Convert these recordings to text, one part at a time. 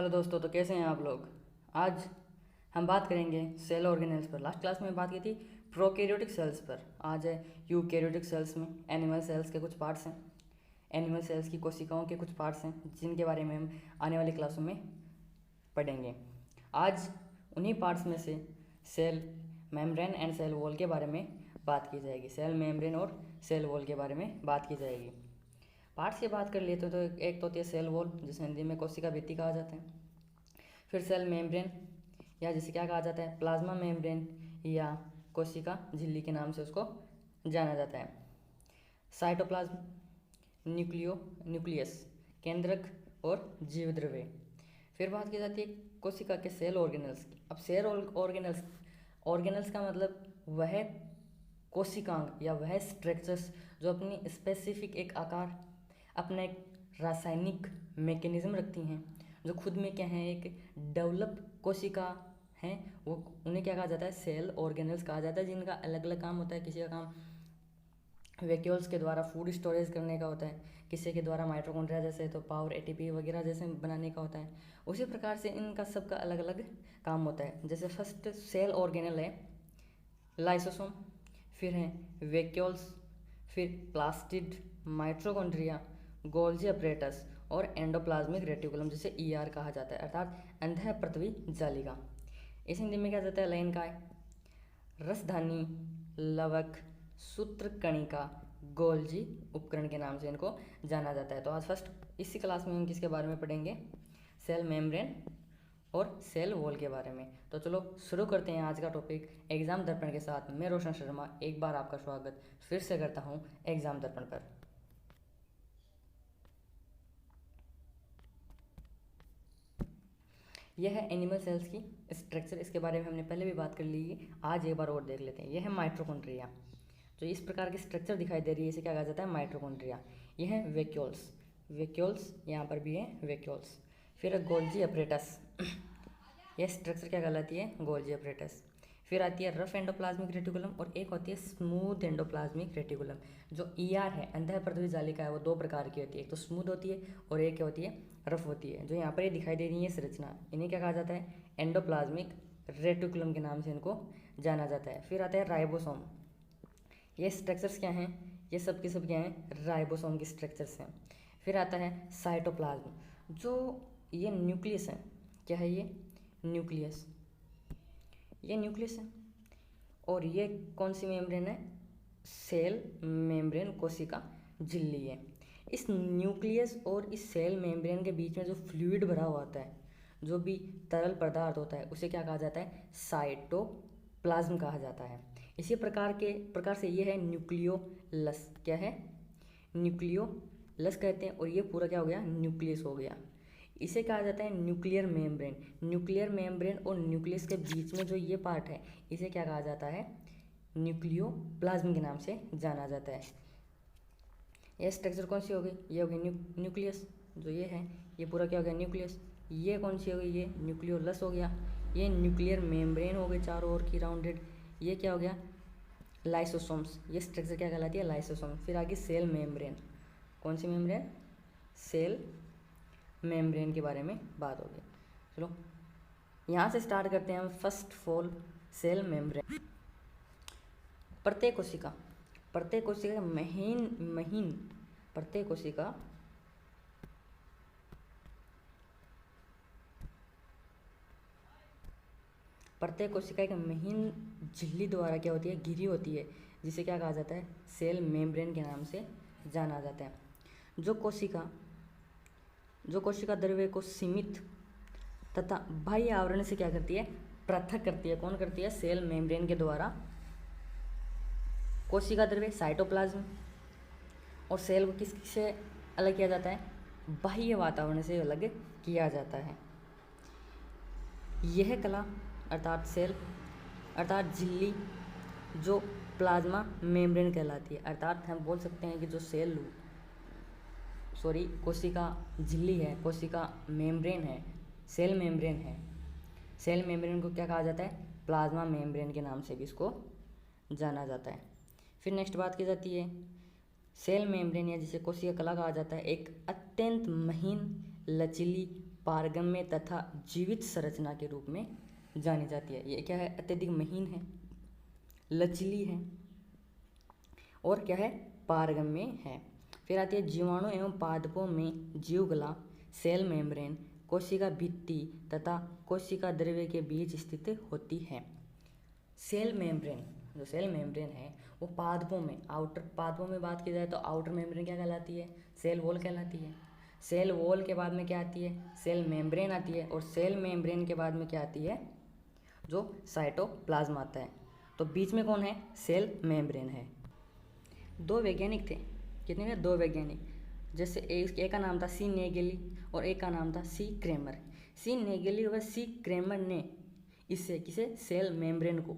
Hello दोस्तों, तो कैसे हैं आप लोग। आज हम बात करेंगे सेल ऑर्गेनेल्स पर। लास्ट क्लास में बात की थी प्रोकैरियोटिक सेल्स पर। आज है यूकैरियोटिक सेल्स में एनिमल सेल्स के कुछ पार्ट्स हैं, एनिमल सेल्स की कोशिकाओं के कुछ पार्ट्स हैं जिनके बारे में हम आने वाली क्लासों में पढ़ेंगे। आज उन्हीं पार्ट्स में से cell membrane and cell wall के बारे में बात की जाएगी। सेल मेम्ब्रेन और सेल वॉल के बारे में बात की जाएगी। पार्ट्स की बात कर लेते तो एक तो होती है सेल वॉल, जिसे हिंदी में कोशिका भित्ति कहा जाता है। फिर सेल मेम्ब्रेन, या जिसे क्या कहा जाता है, प्लाज्मा मेम्ब्रेन या कोशिका झिल्ली के नाम से उसको जाना जाता है। साइटोप्लाज्म, न्यूक्लियस, केंद्रक और जीवद्रव्य। फिर बात की जाती है कोशिका के सेल ऑर्गेनल्स की। अब सेल ऑर्गेनल्स का मतलब वह कोशिकांग या वह स्ट्रक्चर्स जो अपनी स्पेसिफिक एक आकार, अपना एक रासायनिक मैकेनिज्म रखती हैं, जो खुद में क्या है, एक डेवलप कोशिका हैं, वो उन्हें क्या कहा जाता है, सेल ऑर्गेनल्स कहा जाता है, जिनका अलग अलग काम होता है। किसी का काम वैक्यूल्स के द्वारा फूड स्टोरेज करने का होता है, किसी के द्वारा माइटोकॉन्ड्रिया जैसे तो पावर एटीपी वगैरह जैसे बनाने का होता है। उसी प्रकार से इनका सबका अलग अलग काम होता है। जैसे फर्स्ट सेल ऑर्गेनल है लाइसोसोम, फिर है वैक्यूल्स, फिर प्लास्टिड, माइटोकॉन्ड्रिया, गोल्जी अपरेटस और एंडोप्लाज्मिक रेटिकुलम, जिसे ईआर कहा जाता है, अर्थात अंतः पृथ्वी जालिका। इस हिंदी में क्या जाता है, लाइन का है रसधानी, लवक, सूत्रकणिका, गोल्जी उपकरण के नाम से इनको जाना जाता है। तो आज फर्स्ट इसी क्लास में हम किसके बारे में पढ़ेंगे, सेल मेम्ब्रेन और सेल वॉल के बारे में। तो चलो शुरू करते हैं आज का टॉपिक एग्जाम दर्पण के साथ। मैं रोशन शर्मा एक बार आपका स्वागत फिर से करता हूं एग्जाम दर्पण पर। यह है एनिमल सेल्स की स्ट्रक्चर, इसके बारे में हमने पहले भी बात कर ली है, आज एक बार और देख लेते हैं। यह है माइटोकॉन्ड्रिया, जो इस प्रकार की स्ट्रक्चर दिखाई दे रही है, इसे क्या कहा जाता है, माइटोकॉन्ड्रिया। यह है वैक्यूल्स, वैक्यूल्स यहाँ पर भी है वैक्यूल्स। फिर है गोल्जी अपरेटस, यह स्ट्रक्चर क्या कहलाती है, गोल्जी अपरेटस। फिर आती है रफ एंडोप्लाज्मिक रेटिकुलम और एक होती है स्मूथ एंडोप्लाज्मिक रेटिकुलम। जो ईआर है अंतः पृथ्वी जालिका है, वो दो प्रकार की होती है, एक तो स्मूथ होती है और एक क्या होती है, रफ होती है। जो यहाँ पर ये दिखाई दे रही है संरचना, इन्हें क्या कहा जाता है, एंडोप्लाज्मिक रेटिकुलम के नाम से इनको जाना जाता है। फिर आता है राइबोसोम, ये स्ट्रक्चर्स क्या हैं, ये सब के सब क्या हैं, राइबोसोम की स्ट्रक्चर्स हैं। फिर आता है साइटोप्लाज्म, जो ये न्यूक्लियस है, क्या है ये, न्यूक्लियस, ये न्यूक्लियस है। और ये कौन सी मेम्ब्रेन है, सेल मेम्ब्रेन कोशिका झिल्ली है। इस न्यूक्लियस और इस सेल मेम्ब्रेन के बीच में जो फ्लूइड भरा हुआ होता है, जो भी तरल पदार्थ होता है, उसे क्या कहा जाता है, साइटोप्लाज्म कहा जाता है। इसी प्रकार से ये है न्यूक्लियोलस, क्या है, न्यूक्लियोलस कहते हैं। और ये पूरा क्या हो गया, न्यूक्लियस हो गया। इसे कहा जाता है न्यूक्लियर मेम्ब्रेन। न्यूक्लियर मेम्ब्रेन और न्यूक्लियस के बीच में जो ये पार्ट है, इसे क्या कहा जाता है, न्यूक्लियोप्लाज्म के नाम से जाना जाता है। ये स्ट्रक्चर कौन सी हो गई, ये हो गई न्यूक्लियस, जो ये है ये पूरा क्या हो गया, न्यूक्लियस। ये कौन सी हो गई, ये न्यूक्लियोलस हो गया। ये न्यूक्लियर मेम्ब्रेन हो गई चारों ओर की राउंडेड। ये क्या हो गया, लाइसोसोम्स, ये स्ट्रक्चर क्या कहलाती है, लाइसोसोम। फिर आगे सेल मेम्ब्रेन, कौन सी मेम्ब्रेन, सेल मेम्ब्रेन के बारे में बात होगी। चलो यहाँ से स्टार्ट करते हैं हम। First of all cell membrane, प्रत्येक कोशिका महीन प्रत्येक कोशिका एक महीन झिल्ली द्वारा क्या होती है, घिरी होती है, जिसे क्या कहा जाता है, सेल मेम्ब्रेन के नाम से जाना जाता है। जो कोशिका द्रव्य को सीमित तथा बाह्य आवरण से क्या करती है, पृथक करती है। कौन करती है, सेल मेम्ब्रेन के द्वारा कोशिका द्रव्य साइटोप्लाज्म और सेल को किससे अलग किया जाता है, बाह्य वातावरण से अलग किया जाता है। यह कला अर्थात झिल्ली जो प्लाज्मा मेम्ब्रेन कहलाती है, अर्थात हम बोल सकते हैं कि जो कोशिका झिल्ली है, कोशिका मेम्ब्रेन है, सेल मेम्ब्रेन को क्या कहा जाता है, प्लाज्मा मेम्ब्रेन के नाम से भी इसको जाना जाता है। फिर नेक्स्ट बात की जाती है सेल मेम्ब्रेन, या जिसे कोशिका कला कहा जाता है, एक अत्यंत महीन, लचीली, पारगम्य तथा जीवित संरचना के रूप में जानी जाती है। ये क्या है? अत्यधिक महीन है, लचीली है और क्या है? पारगम्य है। फिर आती है जीवाणु एवं पादपों में जीवकला, सेल मेम्ब्रेन कोशिका भित्ति तथा कोशिका द्रव्य के बीच स्थित होती है। सेल मेम्ब्रेन, जो सेल मेम्ब्रेन है वो पादपों में, आउटर पादपों में बात की जाए तो आउटर मेम्ब्रेन क्या कहलाती है? सेल वॉल कहलाती है। सेल वॉल के बाद में क्या आती है? सेल मेम्ब्रेन आती है। और सेल मेम्ब्रेन के बाद में क्या आती है? जो साइटोप्लाज्म आता है। तो बीच में कौन है? सेल मेम्ब्रेन है। दो वैज्ञानिक थे, कितने थे? दो वैज्ञानिक। जैसे एक का नाम था सी नेगेली और एक का नाम था सी क्रेमर। सी नेगेली व सी क्रेमर ने इससे किसे? सेल मेम्ब्रेन को,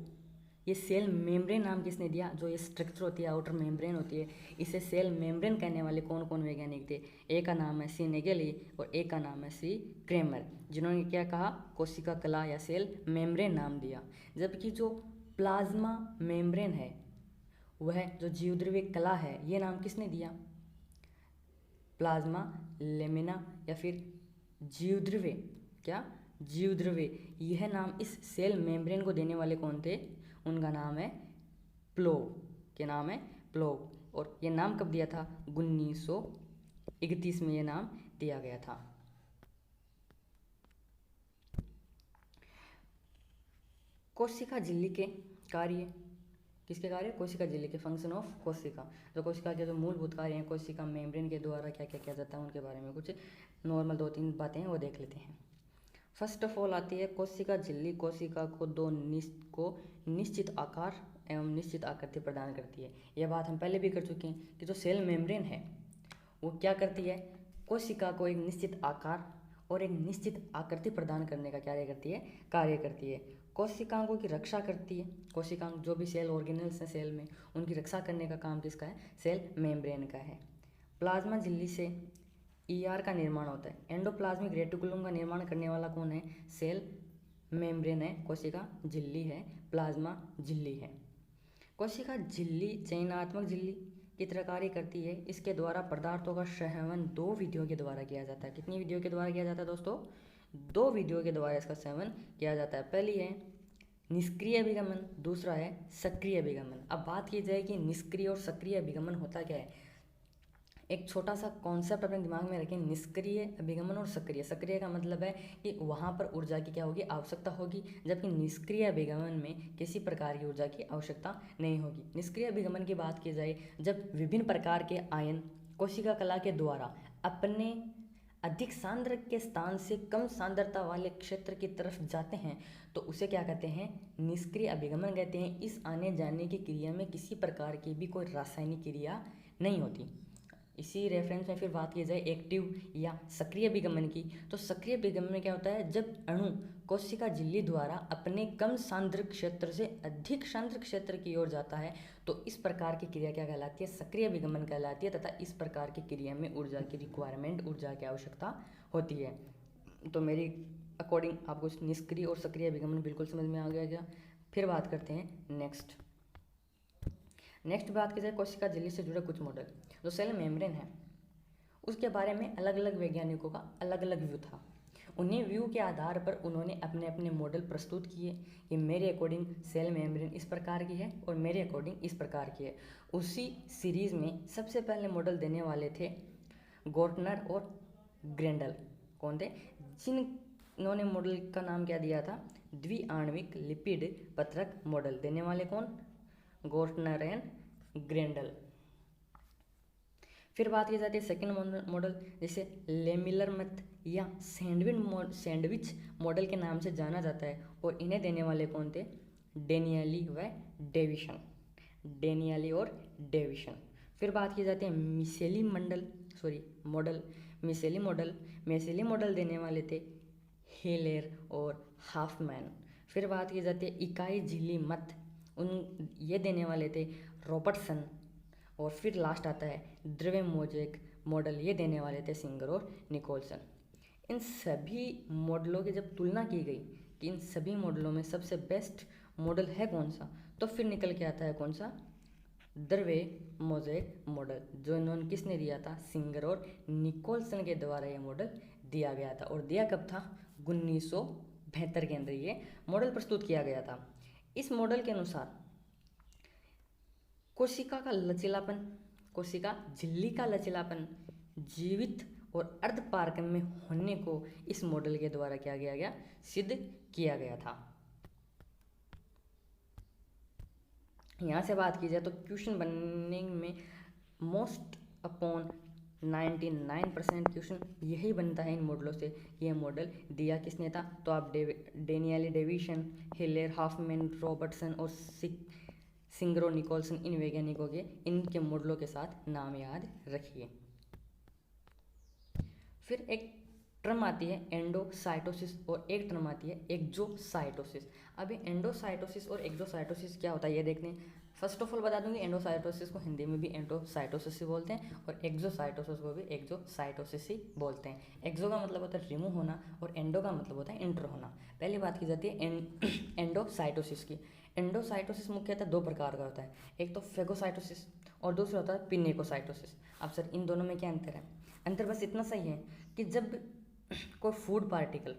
ये सेल मेम्ब्रेन नाम किसने दिया? जो ये स्ट्रक्चर होती है, आउटर मेम्ब्रेन होती है, इसे सेल मेम्ब्रेन कहने वाले कौन कौन वैज्ञानिक थे? एक का नाम है सी नेगेली और एक का नाम है सी क्रेमर, जिन्होंने क्या कहा? कोशिका कला या सेल मेम्ब्रेन नाम दिया। जबकि जो प्लाज्मा मेम्ब्रेन है, वह जो जीवद्रव्य कला है, ये नाम किसने दिया? प्लाज्मा लेमिना या फिर जीवद्रव्य, क्या? जीवद्रव्य, यह नाम इस सेल मेम्ब्रेन को देने वाले कौन थे? उनका नाम है प्लोव। क्या नाम है? प्लोव। और ये नाम कब दिया था? 1931 में ये नाम दिया गया था। कोशिका झिल्ली के कार्य, किसके कार्य? कोशिका झिल्ली के, फंक्शन ऑफ कोशिका। जो कोशिका के जो मूलभूत कार्य हैं कोशिका मेम्ब्रेन के द्वारा क्या क्या किया जाता है, उनके बारे में कुछ नॉर्मल 2-3 बातें हैं वो देख लेते हैं। फर्स्ट ऑफ ऑल आती है कोशिका झिल्ली कोशिका को निश्चित आकार एवं निश्चित आकृति प्रदान करती है। यह बात हम पहले भी कर चुके हैं कि जो सेल मेम्ब्रेन है वो क्या करती है? कोशिका को एक निश्चित आकार और एक निश्चित आकृति प्रदान करने का कार्य करती है। कोशिकाओं की रक्षा करती है। कोशिकाओं, जो भी सेल ऑर्गेनल्स हैं सेल में, उनकी रक्षा करने का काम किसका है? सेल मेम्ब्रेन का है। प्लाज्मा झिल्ली से ईआर का निर्माण होता है। एंडोप्लाज्मिक रेटिकुलम का निर्माण करने वाला कौन है? सेल मेम्ब्रेन है, कोशिका झिल्ली है, प्लाज्मा झिल्ली है। कोशिका झिल्ली चयनात्मक झिल्ली की तरह कार्य करती है। इसके द्वारा पदार्थों का संवहन 2 विधियों के द्वारा किया जाता है। कितनी विधियों के द्वारा किया जाता है दोस्तों? 2 विधियों के द्वारा इसका संवहन किया जाता है। पहली है निष्क्रिय अभिगमन, दूसरा है सक्रिय अभिगमन। अब बात की जाए कि निष्क्रिय और सक्रिय अभिगमन होता क्या है, एक छोटा सा कॉन्सेप्ट अपने दिमाग में रखें। निष्क्रिय अभिगमन और सक्रिय। सक्रिय का मतलब है कि वहाँ पर ऊर्जा की क्या होगी? आवश्यकता होगी, जबकि निष्क्रिय अभिगमन में किसी प्रकार की ऊर्जा की आवश्यकता नहीं होगी। निष्क्रिय अभिगमन की बात की जाए जब विभिन्न प्रकार के आयन कोशिका कला के द्वारा अपने अधिक सांद्र के स्थान से कम सांद्रता वाले क्षेत्र की तरफ जाते हैं तो उसे क्या कहते हैं? निष्क्रिय अभिगमन कहते हैं। इस आने जाने की क्रिया में किसी प्रकार की भी कोई रासायनिक क्रिया नहीं होती। इसी रेफरेंस में फिर बात की जाए एक्टिव या सक्रिय अभिगमन की, तो सक्रिय अभिगमन में क्या होता है? जब अणु कोशिका झिल्ली द्वारा अपने कम सांद्र क्षेत्र से अधिक सांद्र क्षेत्र की ओर जाता है तो इस प्रकार की क्रिया क्या कहलाती है? सक्रिय अभिगमन कहलाती है। तथा इस प्रकार की क्रिया में ऊर्जा की रिक्वायरमेंट, ऊर्जा की आवश्यकता होती है। तो मेरी अकॉर्डिंग आपको निष्क्रिय और सक्रिय अभिगमन बिल्कुल समझ में आ गया। फिर बात करते हैं नेक्स्ट बात की जाए कोशिका झिल्ली से जुड़े कुछ मॉडल। जो सेल मेम्ब्रेन है उसके बारे में अलग अलग वैज्ञानिकों का अलग अलग व्यू था। उन्हीं व्यू के आधार पर उन्होंने अपने अपने मॉडल प्रस्तुत किए कि मेरे अकॉर्डिंग सेल मेम्ब्रेन इस प्रकार की है और मेरे अकॉर्डिंग इस प्रकार की है। उसी सीरीज़ में सबसे पहले मॉडल देने वाले थे गोर्टनर और ग्रेंडल। कौन थे? जिन्होंने मॉडल का नाम क्या दिया था? द्विआण्विक लिपिड पत्रक मॉडल। देने वाले कौन? गोर्टनर एंड ग्रेंडल। फिर बात की जाती है सेकंड मॉडल, जिसे लेमिलर मेथ या सैंडविच मॉडल के नाम से जाना जाता है और इन्हें देने वाले कौन थे? डेनियली और डेविसन। फिर बात की जाती है मिशेली मॉडल देने वाले थे हेलेर और हाफमैन। फिर बात की जाती है इकाई झिल्ली मत, ये देने वाले थे रॉबर्टसन। और फिर लास्ट आता है द्रव्य मोज़ेक मॉडल, ये देने वाले थे सिंगर और निकोलसन। इन सभी मॉडलों की जब तुलना की गई कि इन सभी मॉडलों में सबसे बेस्ट मॉडल है कौन सा, तो फिर निकल के आता है कौन सा? द्रव्य मोज़ेक मॉडल, जो इन्होंने किसने दिया था? सिंगर और निकोलसन के द्वारा ये मॉडल दिया गया था। और दिया कब था? 1972 के अंदर ये मॉडल प्रस्तुत किया गया था। इस मॉडल के अनुसार कोशिका का लचीलापन, कोशिका झिल्ली का लचीलापन जीवित और अर्ध पारगम्य होने को इस मॉडल के द्वारा क्या किया गया? सिद्ध किया गया था। यहाँ से बात की जाए तो क्वेश्चन बनने में मोस्ट अपॉन 99% क्वेश्चन यही बनता है इन मॉडलों से। ये मॉडल दिया किसने था? तो आप डेनियल डेविसन, हिलेर, हॉफमैन, रॉबर्टसन और सिंग्रो निकोलसन, इन वैज्ञानिकों के इनके मॉडलों के साथ नाम याद रखिए। फिर एक टर्म आती है एंडोसाइटोसिस और एक टर्म आती है एक्सोसाइटोसिस। अभी एंडोसाइटोसिस और एक्सोसाइटोसिस क्या होता है ये देखते हैं। फर्स्ट ऑफ ऑल बता दूंगी, एंडोसाइटोसिस को हिंदी में भी एंडोसाइटोसिस ही बोलते हैं और एक्सोसाइटोसिस को भी एक्सोसाइटोसिस ही बोलते हैं। एक्सो का मतलब होता है रिमूव होना और एंडो का मतलब होता है इंटर होना। पहली बात की जाती है एंडोसाइटोसिस की। एंडोसाइटोसिस मुख्यतः दो प्रकार का होता है, एक तो फेगोसाइटोसिस और दूसरा होता है पिनेकोसाइटोसिस। अब सर इन दोनों में क्या अंतर है? अंतर बस इतना सही है कि जब कोई फूड पार्टिकल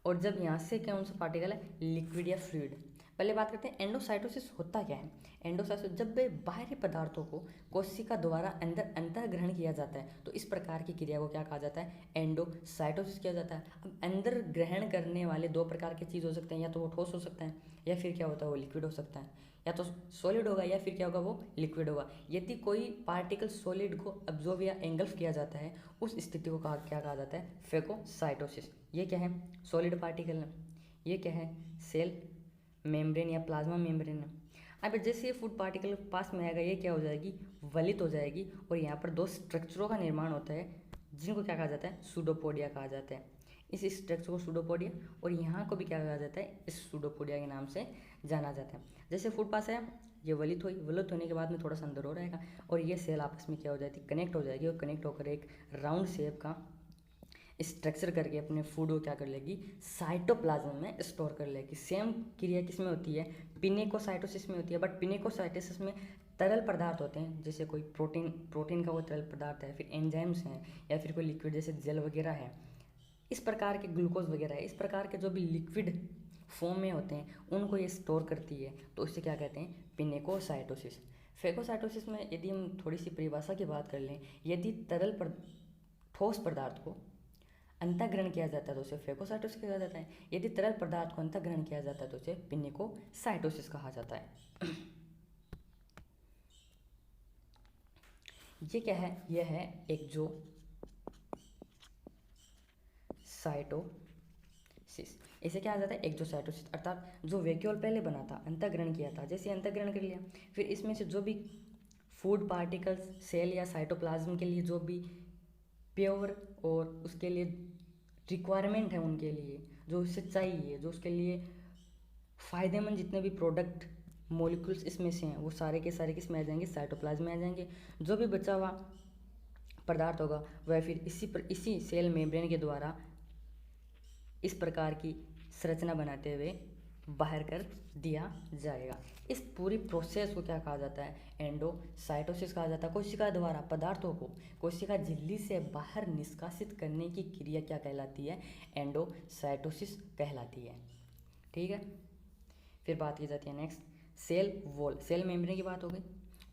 और जब यहाँ से कौन सा पार्टिकल है, लिक्विड या फ्लूइड। पहले बात करते हैं एंडोसाइटोसिस होता क्या है। एंडोसाइटोसिस जब बाहरी पदार्थों को कोशिका द्वारा अंदर अंतर ग्रहण किया जाता है तो इस प्रकार की क्रिया को क्या कहा जाता है? एंडोसाइटोसिस किया जाता है। अब अंदर ग्रहण करने वाले दो प्रकार की चीज़ हो सकते हैं, या तो वो ठोस हो सकता है या फिर क्या होता है वो लिक्विड हो सकता है, या तो सॉलिड होगा या फिर क्या होगा वो लिक्विड होगा। यदि कोई पार्टिकल सॉलिड को अब्जॉर्ब या एंगल्फ किया जाता है उस स्थिति को क्या कहा जाता है? फेगोसाइटोसिस। ये क्या है? सॉलिड पार्टिकल है। ये क्या है? सेल मेम्ब्रेन या प्लाज्मा मेम्ब्रेन है। अब जैसे ये फूड पार्टिकल पास में आएगा ये क्या हो जाएगी? वलित हो जाएगी और यहाँ पर दो स्ट्रक्चरों का निर्माण होता है जिनको क्या कहा जाता है? सूडोपोडिया कहा जाता है। इस स्ट्रक्चर को सूडोपोडिया और यहाँ को भी क्या कहा जाता है? इस सूडोपोडिया के नाम से जाना जाता है। जैसे फूड पास है, ये वलित हुई, वलित होने के बाद में थोड़ा सा अंदर हो रहेगा और ये सेल आपस में क्या हो जाती है? कनेक्ट हो जाएगी और कनेक्ट होकर एक राउंड शेप का स्ट्रक्चर करके अपने फूड को क्या कर लेगी? साइटोप्लाज्म में स्टोर कर लेगी। सेम क्रिया किसमें होती है? पिनेकोसाइटोसिस में होती है। बट पिनेकोसाइटोसिस में तरल पदार्थ होते हैं, जैसे कोई प्रोटीन का वो तरल पदार्थ है, फिर एंजाइम्स हैं या फिर कोई लिक्विड जैसे जेल वगैरह है, इस प्रकार के ग्लूकोज वगैरह है, इस प्रकार के जो भी लिक्विड फॉर्म में होते हैं उनको ये स्टोर करती है, तो इसे क्या कहते हैं? पिनेकोसाइटोसिस। फेगोसाइटोसिस में यदि हम थोड़ी सी परिभाषा की बात कर लें, यदि ठोस पदार्थ को अंतःग्रहण किया जाता है तो उसे फेगोसाइटोसिस कहा जाता है। यदि तरल पदार्थ को अंतःग्रहण किया जाता है तो उसे पिनेकोसाइटोसिस कहा जाता है। ये क्या है? यह है एक्सोसाइटोसिस। इसे क्या आ जाता है? एक्सोसाइटोसिस, अर्थात जो वैक्यूल पहले बना था, अंतःग्रहण किया था, जैसे अंतःग्रहण कर लिया फिर इसमें से जो भी फूड पार्टिकल्स सेल या साइटोप्लाज्म के लिए जो भी प्योर और उसके लिए रिक्वायरमेंट है, उनके लिए जो उससे चाहिए, जो उसके लिए फ़ायदेमंद जितने भी प्रोडक्ट मॉलिक्यूल्स इसमें से हैं वो सारे के सारे किस में आ जाएंगे? साइटोप्लाज्म में आ जाएंगे। जो भी बचा हुआ पदार्थ होगा वह फिर इसी सेल मेम्ब्रेन के द्वारा इस प्रकार की संरचना बनाते हुए बाहर कर दिया जाएगा। इस पूरी प्रोसेस को क्या कहा जाता है? एंडोसाइटोसिस कहा जाता है। कोशिका द्वारा पदार्थों को कोशिका झिल्ली से बाहर निष्कासित करने की क्रिया क्या कहलाती है? एंडोसाइटोसिस कहलाती है। ठीक है, फिर बात की जाती है next cell wall. Cell membrane की बात हो गई।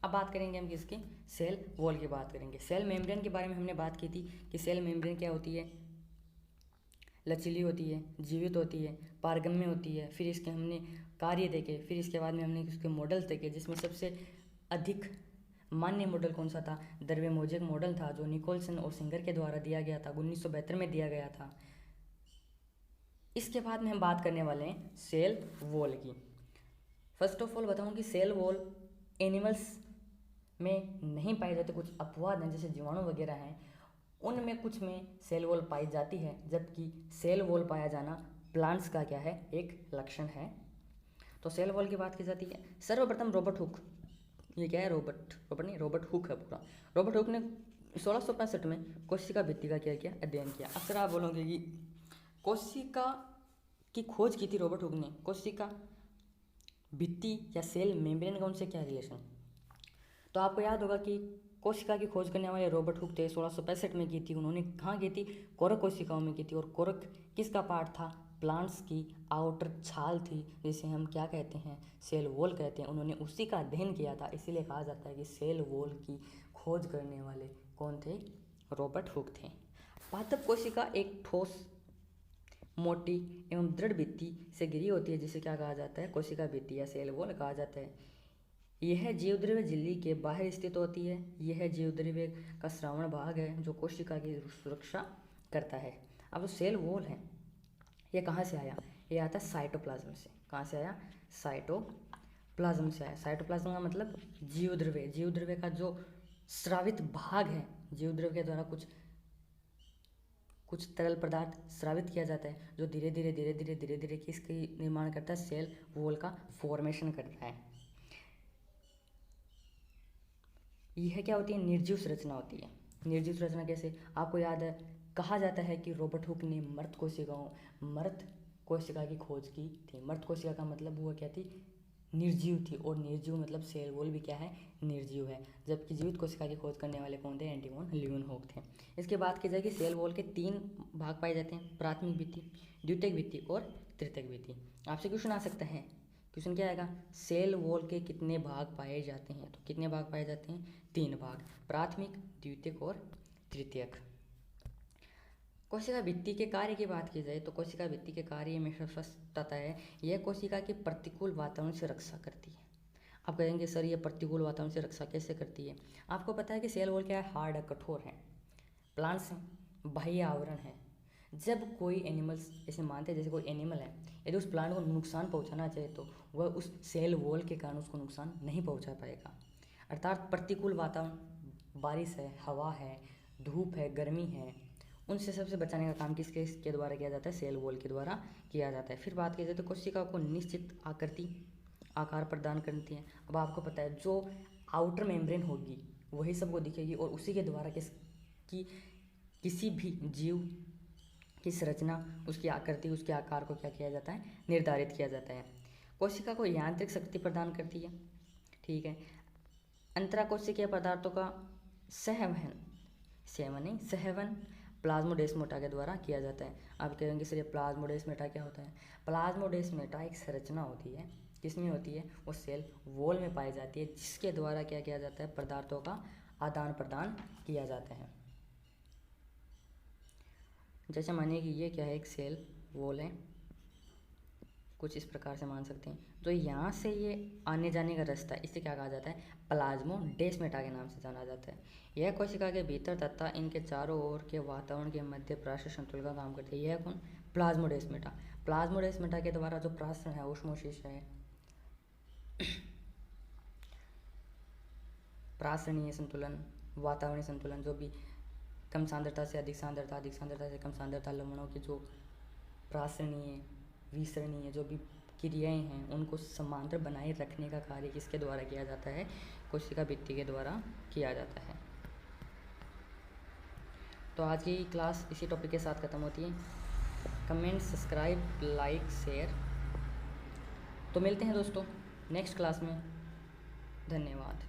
अब बात करेंगे हम किसकी? सेल वॉल की बात करेंगे। सेल मेम्ब्रेन के बारे में हमने बात की थी कि सेल मेम्ब्रेन क्या होती है? लचीली होती है, जीवित होती है, पारगम्य होती है। फिर इसके हमने कार्य देखे, फिर इसके बाद में हमने इसके मॉडल्स देखे, जिसमें सबसे अधिक मान्य मॉडल कौन सा था? दर्वे-मोज़ेक मॉडल था, जो निकोलसन और सिंगर के द्वारा दिया गया था, 1972 में दिया गया था। इसके बाद में हम बात करने वाले हैं सेल वॉल की। फर्स्ट ऑफ ऑल बताऊं कि सेल वॉल एनिमल्स में नहीं पाए जाते, कुछ अपवाद हैं जैसे जीवाणु वगैरह हैं, उनमें कुछ में सेल वॉल पाई जाती है, जबकि सेल वॉल पाया जाना प्लांट्स का क्या है? एक लक्षण है। तो सेल वॉल की बात की जाती है। सर्वप्रथम रॉबर्ट हुक, ये क्या है? रॉबर्ट हुक है पूरा। रॉबर्ट हुक ने 1665 में कोशिका भित्ति का क्या किया? अध्ययन किया। अक्सर आप बोलोगे कि कोशिका की खोज की थी रॉबर्ट हुक ने, कोशिका भित्ति या सेल मेम्ब्रेन का उनसे क्या रिलेशन? तो आपको याद होगा कि कोशिका की खोज करने वाले रॉबर्ट हुक थे, 1665 में की थी। उन्होंने कहाँ की थी? कोरक कोशिकाओं में की थी। और कोरक किसका पार्ट था? प्लांट्स की आउटर छाल थी, जिसे हम क्या कहते हैं? सेल वॉल कहते हैं। उन्होंने उसी का अध्ययन किया था, इसीलिए कहा जाता है कि सेल वॉल की खोज करने वाले कौन थे? रॉबर्ट हुक थे। पादप कोशिका एक ठोस, मोटी एवं दृढ़ भित्ति से घिरी होती है, जिसे क्या कहा जाता है? कोशिका भित्ति या सेल वॉल कहा जाता है। यह जीवद्रव्य झिल्ली के बाहर स्थित होती है। यह जीवद्रव्य का श्रावण भाग है जो कोशिका की सुरक्षा करता है। अब जो सेल वॉल है यह कहाँ से आया? यह आता है साइटोप्लाज्म से। कहाँ से आया? साइटोप्लाज्म से आया। साइटोप्लाज्म का मतलब जीवद्रव्य, जीवद्रव्य का जो स्रावित भाग है, जीवद्रव्य के द्वारा कुछ तरल पदार्थ स्रावित किया जाता है, जो धीरे धीरे किसकी निर्माण करता है? सेल वॉल का फॉर्मेशन करता है। यह क्या होती है? निर्जीव संरचना होती है। निर्जीव संरचना कैसे? आपको याद है, कहा जाता है कि रॉबर्ट हुक ने मृत कोशिका की खोज की थी। मृत कोशिका का मतलब वो क्या थी? निर्जीव थी। और निर्जीव मतलब सेल वॉल भी क्या है? निर्जीव है। जबकि जीवित कोशिका की खोज करने वाले कौन थे? एंडी वॉन लीeuwenhoek थे। इसके बाद की जाएगी सेल वॉल के 3 भाग पाए जाते हैं: प्राथमिक भित्ति, द्वितीयक भित्ति और तृतीयक भित्ति। आपसे क्वेश्चन आ सकता है, क्वेश्चन क्या आएगा? सेल वॉल के कितने भाग पाए जाते हैं? तो कितने भाग पाए जाते हैं? 3 भाग, प्राथमिक, द्वितीयक और तृतीयक। कोशिका भित्ति के कार्य की बात की जाए तो कोशिका भित्ति के कार्य में स्पष्टता है, यह कोशिका की प्रतिकूल वातावरण से रक्षा करती है। आप कहेंगे सर ये प्रतिकूल वातावरण से रक्षा कैसे करती है? आपको पता है कि सेल वॉल क्या है? हार्ड है, कठोर है। प्लांट्स हैं, बाह्य आवरण है। जब कोई एनिमल्स, ऐसे मानते हैं जैसे कोई एनिमल है, यदि उस प्लांट को नुकसान पहुंचाना चाहे तो वह उस सेल वॉल के कारण उसको नुकसान नहीं पहुंचा पाएगा। अर्थात प्रतिकूल वातावरण, बारिश है, हवा है, धूप है, गर्मी है, उनसे सबसे बचाने का काम किसके द्वारा किया जाता है? सेल वॉल के द्वारा किया जाता है। फिर बात की जाए तो कोशिका को निश्चित आकार प्रदान करती है। अब आपको पता है जो आउटर मेम्ब्रेन होगी वही सबको दिखेगी, और उसी के द्वारा किसी भी जीव की संरचना, उसकी आकृति, उसके आकार को क्या किया जाता है? निर्धारित किया जाता है। कोशिका को यांत्रिक शक्ति प्रदान करती है। ठीक है। अंतराकोशिकीय पदार्थों का सहवन प्लाज्मोडेस्माटा के द्वारा किया जाता है। आप कहेंगे सर ये प्लाज्मोडेस्माटा क्या होता है? प्लाज्मोडेस्माटा एक संरचना होती है, किसमें होती है? वो सेल वॉल में पाई जाती है, जिसके द्वारा क्या किया जाता है? पदार्थों का आदान प्रदान किया जाता है। जैसे मानिए कि ये क्या है? एक सेल वॉल है, कुछ इस प्रकार से मान सकते हैं। जो यहाँ से ये आने जाने का रास्ता है, इसे क्या कहा जाता है? प्लाज्मोडेस्माटा के नाम से जाना जाता है। यह कोशिका के भीतर तथा इनके चारों ओर के वातावरण के मध्य पराशर संतुलन का काम करती है। यह कौन? प्लाज्मोडेस्माटा। प्लाज्मोडेस्माटा के द्वारा जो पराशरण है, ऑस्मोसिस है, परासरणीय संतुलन, वातावरणीय संतुलन, जो भी कम सांद्रता से अधिक सांद्रता, अधिक सांद्रता से कम सांद्रता, लवणों की जो प्रासरणीय, विसरणीय जो भी क्रियाएं हैं, उनको समांतर बनाए रखने का कार्य किसके द्वारा किया जाता है? कोशिका भित्ति के द्वारा किया जाता है। तो आज की क्लास इसी टॉपिक के साथ ख़त्म होती है। Comment, subscribe, like, share. तो मिलते हैं दोस्तों नेक्स्ट क्लास में। धन्यवाद।